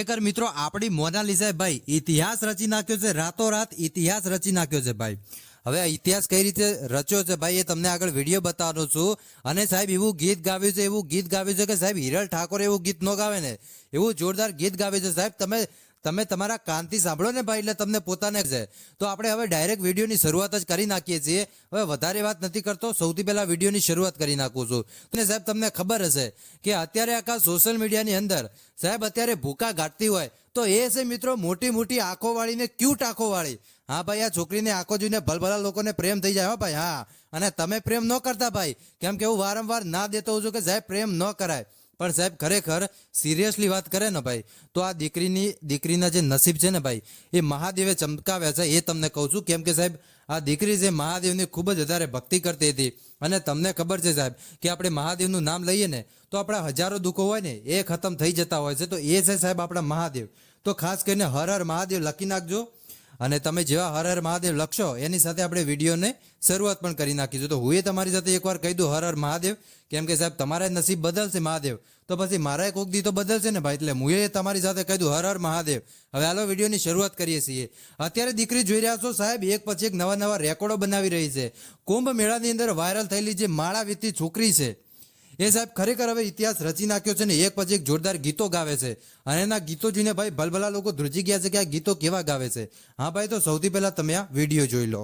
ખરેખર મિત્રો આપણી મોનાલિસાએ ભાઈ ઇતિહાસ રચી નાખ્યો છે, રાતોરાત ઇતિહાસ રચી નાખ્યો છે ભાઈ. હવે આ ઇતિહાસ કઈ રીતે રચ્યો છે ભાઈ એ તમને આગળ વિડીયો બતાવવાનો છું. અને સાહેબ એવું ગીત ગાવ્યું છે કે સાહેબ હિરલ ઠાકોર એવું ગીત ન ગાવે ને એવું જોરદાર ગીત ગાવ્યું છે સાહેબ. તમે તમારા કાનથી સાંભળો ને ભાઈ એટલે તમને પોતાને છે. તો આપણે હવે ડાયરેક્ટ વિડીયોની શરૂઆત જ કરી નાખીએ છીએ. હવે વધારે વાત નથી કરતો, સૌથી પહેલા વિડીયોની શરૂઆત કરી નાખું છું. અને સાહેબ તમને ખબર હશે કે અત્યારે આખા સોશિયલ મીડિયાની અંદર સાહેબ અત્યારે ભૂકા ગાંઠતી હોય તો એ છે મિત્રો મોટી મોટી આંખો વાળી ને ક્યુટ આંખો વાળી. હા ભાઈ, આ છોકરીને આંખો જોઈને ભલભલા લોકોને પ્રેમ થઈ જાય હો ભાઈ. હા, અને તમે પ્રેમ ન કરતા ભાઈ, કેમ કે હું વારંવાર ના દેતો હોઉં છું કે સાહેબ પ્રેમ ન કરાય. પણ સાહેબ ખરેખર સિરિયસલી વાત કરે ને ભાઈ તો આ દીકરીના જે નસીબ છે ને ભાઈ એ મહાદેવે ચમકાવ્યા છે એ તમને કહું છું. કેમ કે સાહેબ આ દીકરી જે મહાદેવની ખૂબ જ વધારે ભક્તિ કરતી હતી. અને તમને ખબર છે સાહેબ કે આપણે મહાદેવનું નામ લઈએ ને તો આપણા હજારો દુઃખો હોય ને એ ખતમ થઈ જતા હોય છે. તો એ છે સાહેબ આપણા મહાદેવ. તો ખાસ કરીને હર હર મહાદેવ લખી નાખજો. અને તમે જેવા હર હર મહાદેવ લખશો એની સાથે આપણે વિડીયોને શરૂઆત પણ કરી નાખીશું. તો હું એ તમારી સાથે એકવાર કહી દઉં હર હર મહાદેવ, કેમ કે સાહેબ તમારા નસીબ બદલશે મહાદેવ તો પછી મારા કોક દી તો બદલશે ને ભાઈ. એટલે હું એ તમારી સાથે કહી દઉં હર હર મહાદેવ. હવે હાલો વિડીયોની શરૂઆત કરીએ છીએ. અત્યારે દીકરી જોઈ રહ્યા છો સાહેબ એક પછી એક નવા નવા રેકોર્ડો બનાવી રહી છે. કુંભ મેળાની અંદર વાયરલ થયેલી જે માળા વીતી છોકરી છે એ સાહેબ ખરેખર હવે ઇતિહાસ રચી નાખ્યો છે ને એક પછી એક જોરદાર ગીતો ગાવે છે. અને એના ગીતો જોઈને ભાઈ ભલભલા લોકો ધ્રુજી ગયા છે કે આ ગીતો કેવા ગાવે છે. હા ભાઈ, તો સૌથી પહેલા તમે આ વિડીયો જોઈ લો.